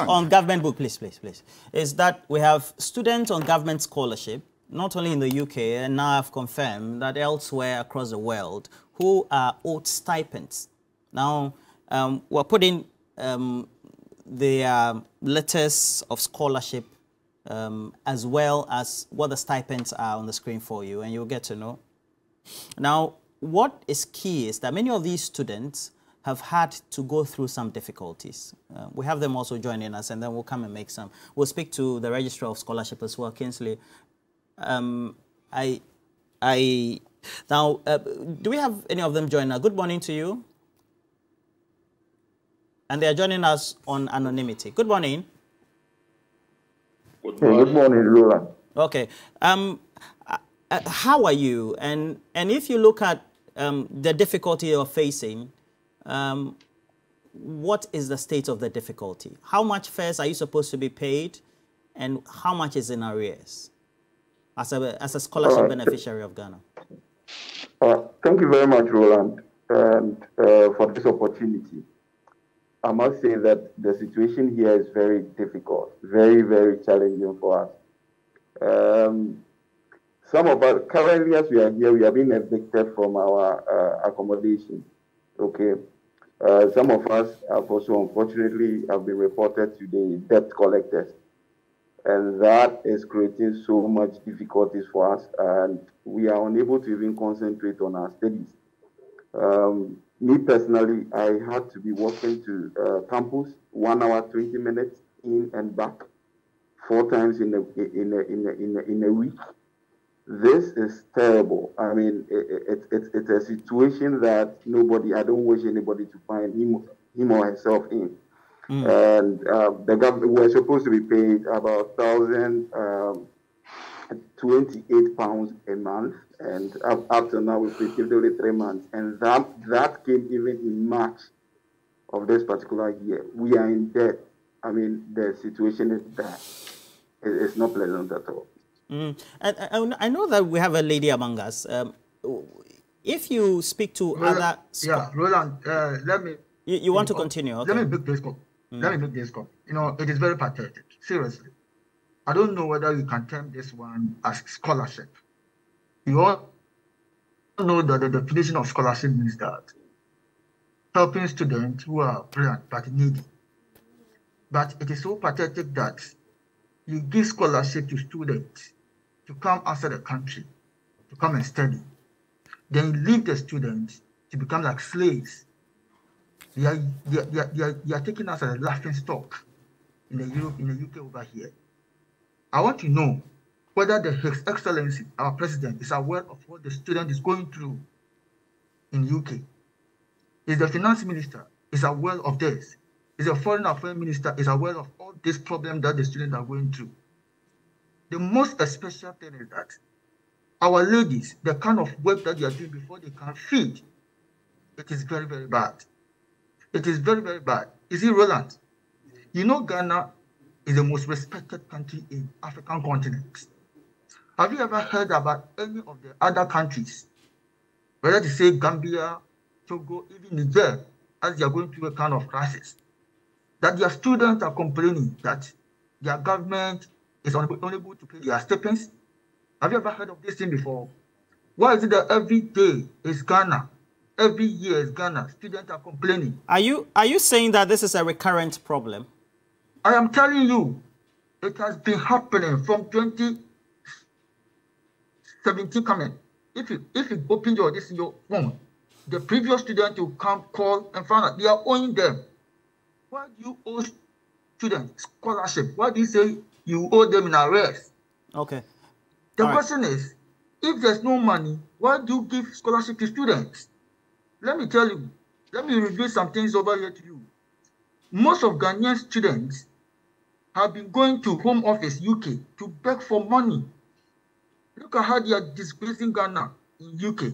on government book, please, is that we have students on government scholarship, not only in the UK, and now I've confirmed that elsewhere across the world, who are owed stipends. Now, we're putting their letters of scholarship as well as what the stipends are on the screen for you, and you'll get to know. Now, what is key is that many of these students have had to go through some difficulties. We have them also joining us, and then we'll come and make some. We'll speak to the Registrar of Scholarship as well, Kingsley. Now, do we have any of them joining us? Good morning to you. And they are joining us on anonymity. Good morning. Good morning, Roland. Okay. How are you? And if you look at the difficulty you're facing, what is the state of the difficulty? How much fares are you supposed to be paid, and how much is in arrears as a scholarship beneficiary of Ghana? Thank you very much, Roland, and for this opportunity. I must say that the situation here is very difficult, very, very challenging for us. Some of us, currently as we are here, we are being evicted from our accommodation. Okay. Some of us have also, unfortunately, have been reported to the debt collectors. And that is creating so much difficulties for us, and we are unable to even concentrate on our studies. Me personally, I had to be walking to campus 1 hour, 20 minutes in and back 4 times in a week. This is terrible. I mean, it's a situation that I don't wish anybody to find him or herself in. And the government were supposed to be paid about £1,028 a month, and up to now we've received only 3 months, and that came even in March of this particular year. We are in debt. I mean, the situation is bad. It's not pleasant at all. And I know that we have a lady among us. If you speak to other... Yeah, Roland, let me... You want to continue? Okay. Let me make this call. Let me make this call. You know, it is very pathetic. Seriously. I don't know whether you can term this one as scholarship. You all know that the definition of scholarship means that helping students who are brilliant but needy. But it is so pathetic that you give scholarship to students to come outside the country, to come and study. Then you leave the students to become like slaves. They are taking us as a laughing stock in the UK over here. I want to know whether His Excellency, our President, is aware of what the student is going through in UK. Is the Finance Minister is aware of this? Is the Foreign Affairs Minister is aware of all this problem that the students are going through? The most especial thing is that our ladies, the kind of work that they are doing before they can feed, it is very, very bad. It is very, very bad. Is it Roland? You know Ghana is the most respected country in African continent. Have you ever heard about any of the other countries, whether to say Gambia, Togo, even Niger, as they are going through a kind of crisis, that their students are complaining that their government is unable to pay their stipends? Have you ever heard of this thing before? Why is it that every day is Ghana? Every year is Ghana. Students are complaining. Are you saying that this is a recurrent problem? I am telling you, it has been happening from 2017 coming. If you open your phone, the previous student will come, call, and find out they are owing them. Why do you owe students scholarship? Why do you say you owe them in arrears? Okay. The question is, if there's no money, why do you give scholarship to students? Let me tell you, let me reveal some things over here to you. Most of Ghanaian students have been going to Home Office UK to beg for money. Look at how they are disgracing Ghana in UK.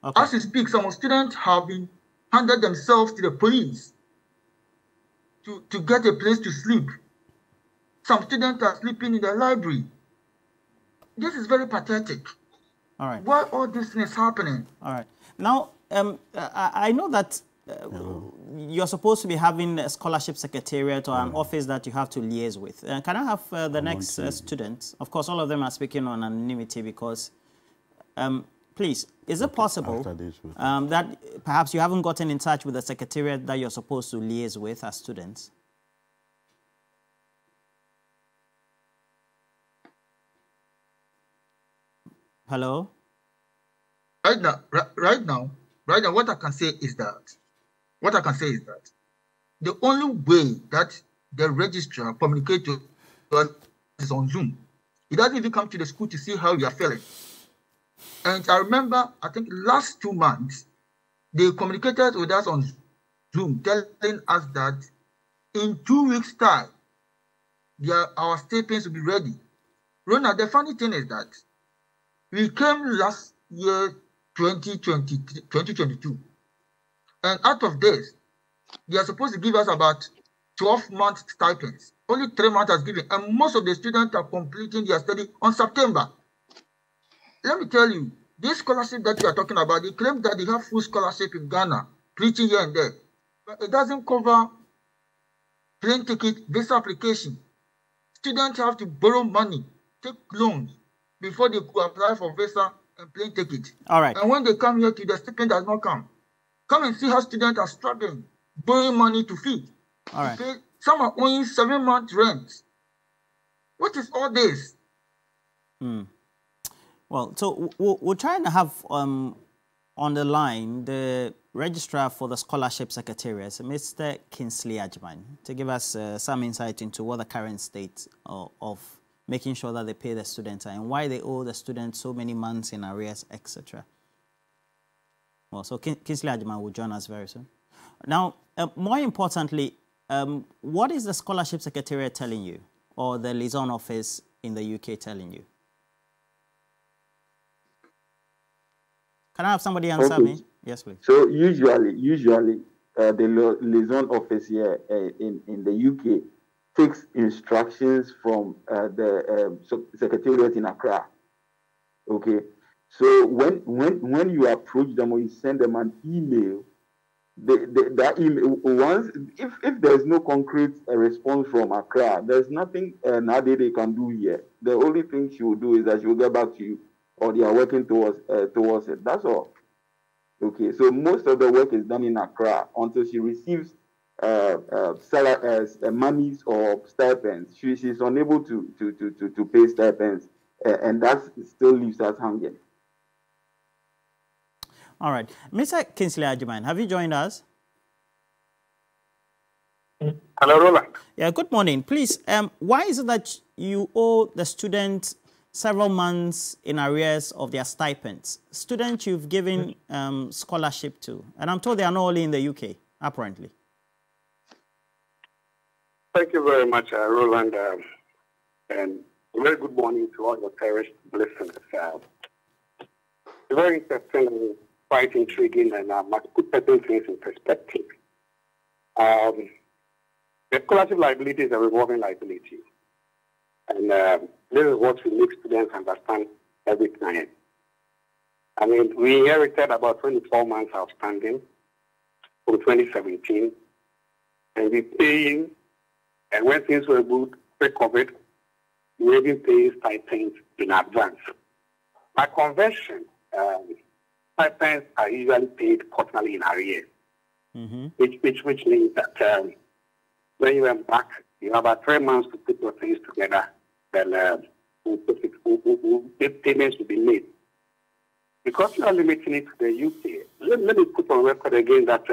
Okay. As we speak, some students have been handed themselves to the police to get a place to sleep. Some students are sleeping in the library. This is very pathetic. All right. Why all this is happening? All right. Now, I know that you're supposed to be having a scholarship secretariat or an office that you have to liaise with. Can I have the next student? Of course, all of them are speaking on anonymity because, please, is it possible that perhaps you haven't gotten in touch with the secretariat that you're supposed to liaise with as students? Hello? Right now, what I can say is that the only way that the registrar communicates to us is on Zoom. He doesn't even come to the school to see how you are feeling. And I remember, I think last 2 months, they communicated with us on Zoom, telling us that in 2 weeks' time, our stipends will be ready. Ronald, the funny thing is that we came last year, 2022, and out of this, they are supposed to give us about 12-month stipends. Only 3 months has given, and most of the students are completing their study on September. Let me tell you, this scholarship that you are talking about, they claim that they have full scholarship in Ghana, preaching here and there, but it doesn't cover plane ticket, visa application. Students have to borrow money, take loans before they could apply for visa and plane ticket. All right. And when they come here, the stipend does not come. Come and see how students are struggling, borrowing money to feed. All right. Some are owing 7 months rent. What is all this? Well, so we're trying to have on the line the registrar for the scholarship secretariat, Mr. Kingsley Ajman, to give us some insight into what the current state of making sure that they pay the students and why they owe the students so many months in arrears, etc. Well, so Kingsley Ajman will join us very soon. Now, more importantly, what is the scholarship secretariat telling you, or the liaison office in the UK telling you? Can I have somebody answer me? Yes, please. So usually, the liaison office here in the UK takes instructions from the secretariat in Accra. Okay. So when you approach them or you send them an email, that email, once if there's no concrete response from Accra, there's nothing Nade they can do here. The only thing she will do is that she will get back to you, or they are working towards it. That's all. Okay, so most of the work is done in Accra until she receives monies or stipends. She's unable to pay stipends, and that still leaves us hanging. All right. Mr. Kingsley Ajman, have you joined us? Hello, Roland. Yeah, good morning. Please, why is it that you owe the student several months in arrears of their stipends? Students you've given scholarship to, and I'm told they are not only in the UK, apparently. Thank you very much, Roland, and a very good morning to all your cherished listeners. Very interesting, quite intriguing, and I must put certain things in perspective. The scholarship liability is a revolving liability, and this is what we make students understand every time. I mean, we inherited about 24 months outstanding from 2017, and we're paying, and when things were good, pre-COVID, we were even paying stipends in advance. By conversion, stipends are usually paid quarterly in arrears, which means that when you embark, you have about 3 months to put your things together, then payments will be made. Because you are limiting it to the UK, let me put on record again that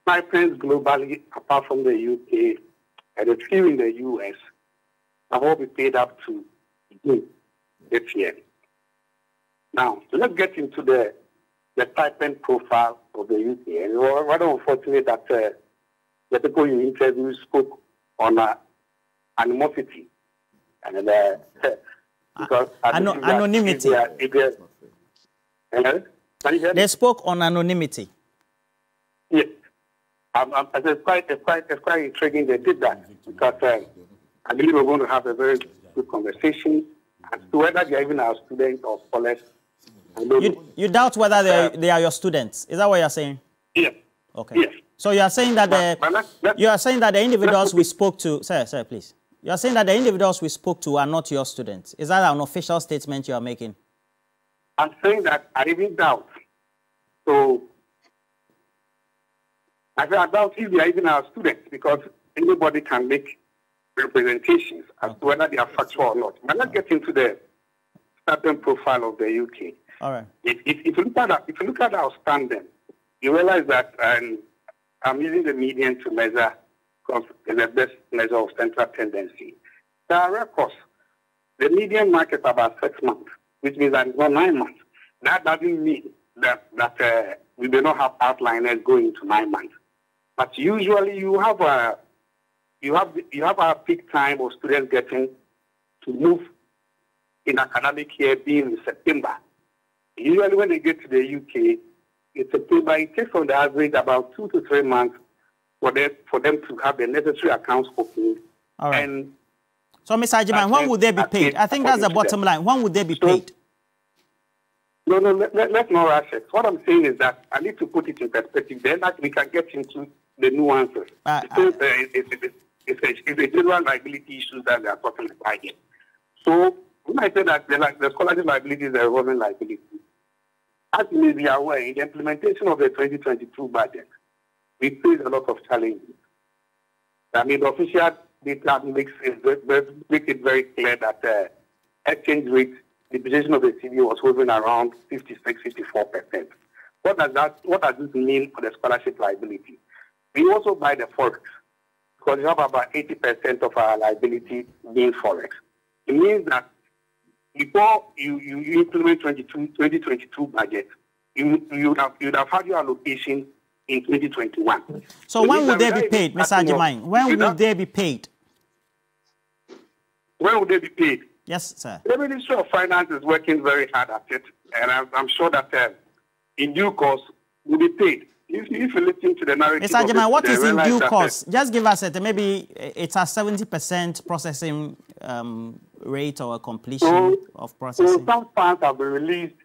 stipends globally, apart from the UK, and a few in the US, have all been paid up to June this year. Now, let's get into the stipend profile of the UK. And it's rather unfortunate that the people you interviewed spoke on animosity. And because anonymity. They spoke on anonymity. Yes. It's quite intriguing they did that, because I believe we're going to have a very good conversation as to whether they are even our students or scholars. You doubt whether they are your students. Is that what you're saying? Yes. Okay. Yes. So you are saying that the individuals we spoke to, sir, please. You are saying that the individuals we spoke to are not your students. Is that an official statement you are making? I'm saying that I even doubt. So I doubt if they are even our students, because anybody can make representations as to whether they are factual or not. But let's get into the certain profile of the UK. All right. If you look at our standing, you realize that I'm using the median to measure, because it's the best measure of central tendency. The records, the median mark is about 6 months, which means that it's not 9 months. That doesn't mean that we do not have outliners going to 9 months. But usually you have a peak time of students getting to move in academic year being in September. Usually when they get to the UK, in September, it takes on the average about 2 to 3 months for them to have the necessary accounts opened. All right. And so, Mr. Ajiman, when would they be paid? I think that's the bottom line. When would they be paid? No, let's not rush it. What I'm saying is that I need to put it in perspective. Then we can get into the nuances. It's a general liability issue that they are talking about here. So when I say that the scholarship liability is a revolving liability, as you may be aware, in the implementation of the 2022 budget, we face a lot of challenges. I mean, the official data makes it very clear that the exchange rate, depreciation of the CV was hovering around 56-54%. What does this mean for the scholarship liability? We also buy the forex, because we have about 80% of our liability being forex. It means that before you implement 2022 budget, you would have had your allocation in 2021. So when will they be paid, Mr. Ajimai? When will they be paid? When will they be paid? Yes, sir. The Ministry of Finance is working very hard at it, and I'm sure that in due course will be paid. If you listen to the narrative, Mr. Ajimai, what is in due course? Just give us maybe it's a 70% processing rate or a completion of processing. So some funds have been released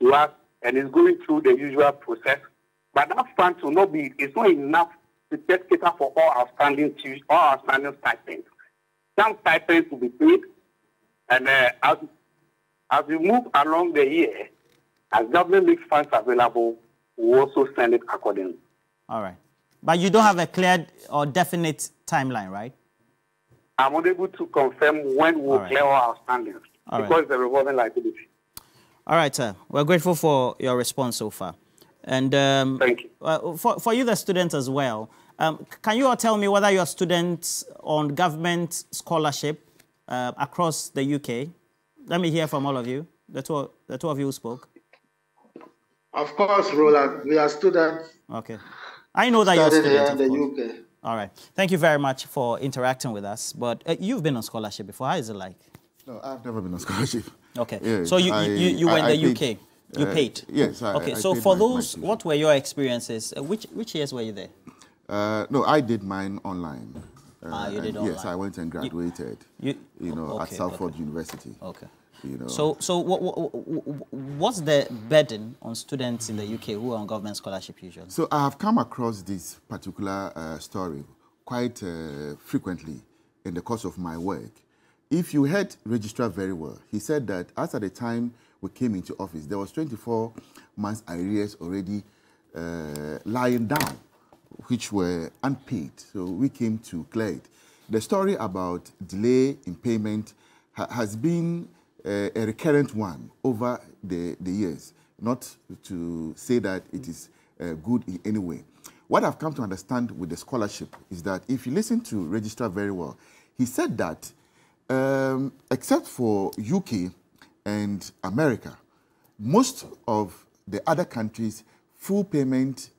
to us and is going through the usual process. But that fund will not be, it's not enough to cater for all outstanding stipends. Some stipends will be paid, and as we move along the year, as government makes funds available, we also send it accordingly. All right. But you don't have a clear or definite timeline, right? I'm unable to confirm when we'll clear all outstandings because it's a revolving liability. All right, sir. We're grateful for your response so far. And thank you. For you, the students as well, can you all tell me whether you're students on government scholarship across the UK? Let me hear from all of you, the two of you who spoke. Of course, Roland, we are students. Okay. I know that you're students, in the UK. All right. Thank you very much for interacting with us. But you've been on scholarship before. How is it like? No, I've never been on scholarship. Okay. Yeah, so you were in the UK. You paid? Yes. Okay. So for those, what were your experiences? Which years were you there? No, I did mine online. You did online? Yes, I went and graduated. At Salford University. Okay. You know. So what's the burden on students in the UK who are on government scholarship usually? So I have come across this particular story quite frequently in the course of my work. If you heard Registrar very well, he said that as at the time we came into office, there was 24 months arrears already lying down, which were unpaid. So we came to clear it. The story about delay in payment has been a recurrent one over the years, not to say that it is good in any way. What I've come to understand with the scholarship is that if you listen to Registrar very well, he said that except for UK and America, most of the other countries, full payment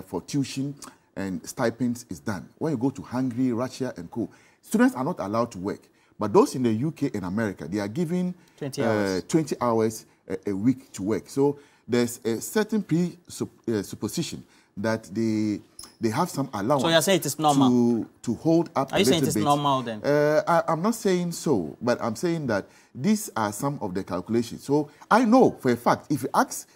for tuition and stipends is done. When you go to Hungary, Russia, and co., students are not allowed to work. But those in the UK and America, they are given 20 hours a week to work. So there's a certain presupposition that they have some allowance. So you're saying it is normal to hold up. Are you saying it is normal then? I'm not saying so, but I'm saying that these are some of the calculations. So I know for a fact, if you ask,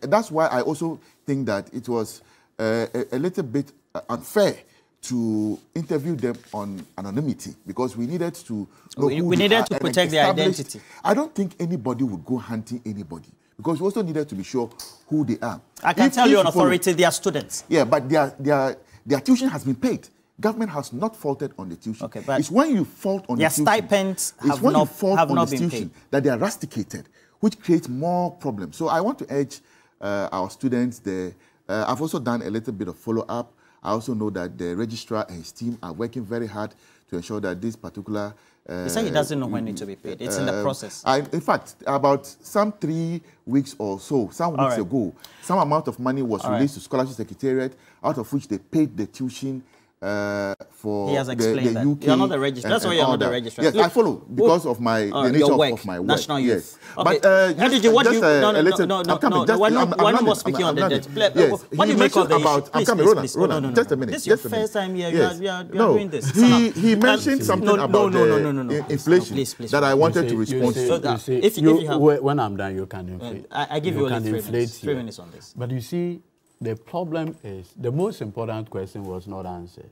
that's why I also think that it was a little bit unfair to interview them on anonymity because we needed to know we needed to protect their identity. I don't think anybody would go hunting anybody because we also needed to be sure who they are. I can tell you on authority they are students. Yeah, but their tuition has been paid. Government has not faulted on the tuition. Okay, but it's when you fault on the tuition. Their stipends have not been paid. That they are rusticated, which creates more problems. So I want to urge our students there. I've also done a little bit of follow-up. I also know that the registrar and his team are working very hard to ensure that this particular... he said he doesn't know when it to be paid. It's in the process. In fact, about some 3 weeks or so, some weeks ago, some amount of money was released to Scholarship Secretariat, out of which they paid the tuition for he has explained the that. UK. You're not the registrar. That's why you're not the registrar. Yes, I follow because of my the nature of my work. National Youth. Yes. Okay. But no. We're not more speaking on the debt. Yes. What do you make of the issue? I'm coming, Roland. Just a minute. This is your first time here. You're doing this. He mentioned something about the inflation that I wanted to respond to. When I'm done, you can inflate. I give you only 3 minutes on this. But you see, the problem is the most important question was not answered.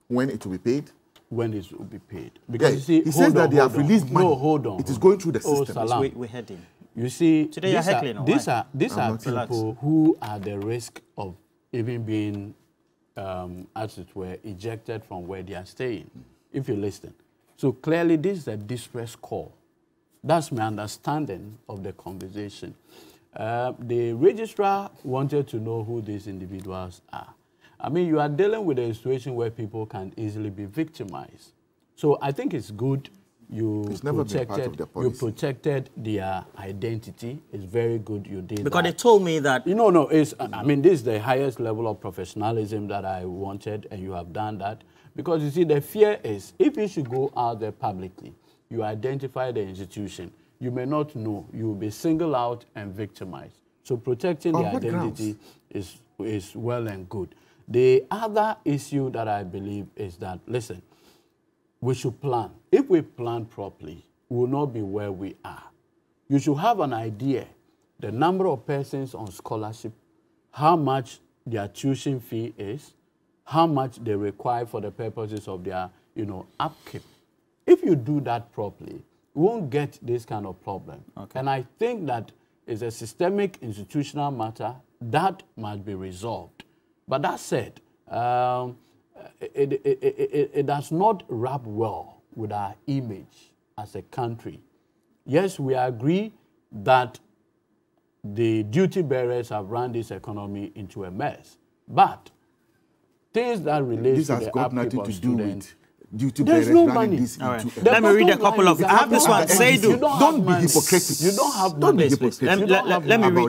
When it will be paid? When it will be paid. Because you see, he says that they have released money. No, hold on. It is going through the system. We're heading. You see, today you're heckling. These are people who are the risk of even being, as it were, ejected from where they are staying, if you listen. So clearly, this is a distress call. That's my understanding of the conversation. The registrar wanted to know who these individuals are. I mean, you are dealing with a situation where people can easily be victimized. So I think it's good you protected their identity. It's very good you did because that. They told me that... I mean, this is the highest level of professionalism that I wanted, and you have done that. Because, you see, the fear is, if you should go out there publicly, you identify the institution, you may not know, you will be singled out and victimized. So protecting the identity is well and good. The other issue that I believe is that, listen, we should plan. If we plan properly, we will not be where we are. You should have an idea, the number of persons on scholarship, how much their tuition fee is, how much they require for the purposes of their, upkeep. If you do that properly, we won't get this kind of problem. Okay. And I think that is a systemic institutional matter that must be resolved. But that said, it does not wrap well with our image as a country. Yes, we agree that the duty bearers have run this economy into a mess. But things that relate to the upkeep of students, there's no money. Let me read a couple of... I have this one. Seidu. Don't be hypocritical. You don't have Don't be money. hypocritical.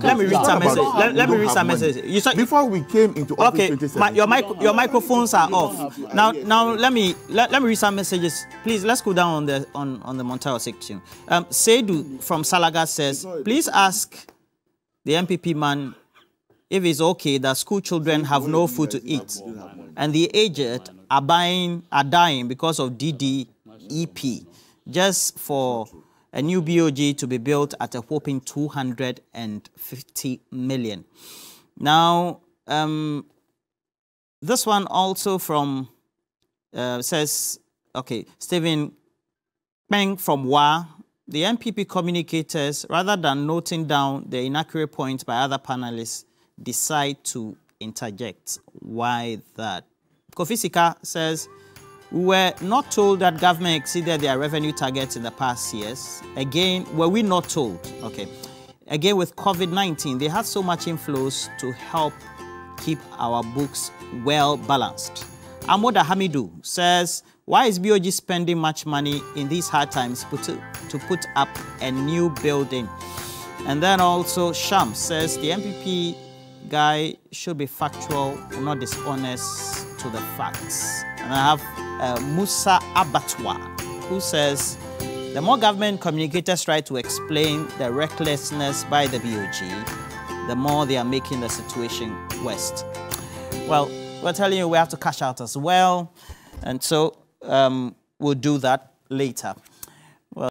Let me read some message. Let me read some message. Before we came into office 2017... your microphones are off. Now let me read some messages. Please, let's go down on the Montero section. Seidu from Salaga says, please ask the MPP man if it's okay that school children have no food to eat and the aged are dying because of DDEP, just for a new BOG to be built at a whopping 250 million. Now, this one also from, says, okay, Stephen Peng from WA, the MPP communicators, rather than noting down the inaccurate points by other panelists, decide to interject. Why that? Kofi Sika says, we were not told that government exceeded their revenue targets in the past years. Again, were we not told? Okay. Again, with COVID-19, they had so much inflows to help keep our books well balanced. Amoda Hamidu says, why is BOG spending much money in these hard times to put up a new building? And then also Sham says, the MPP guy should be factual, not dishonest to the facts. And I have Musa Abatwa, who says, the more government communicators try to explain the recklessness by the BOG, the more they are making the situation worse. Well, we're telling you we have to cash out as well. And so we'll do that later.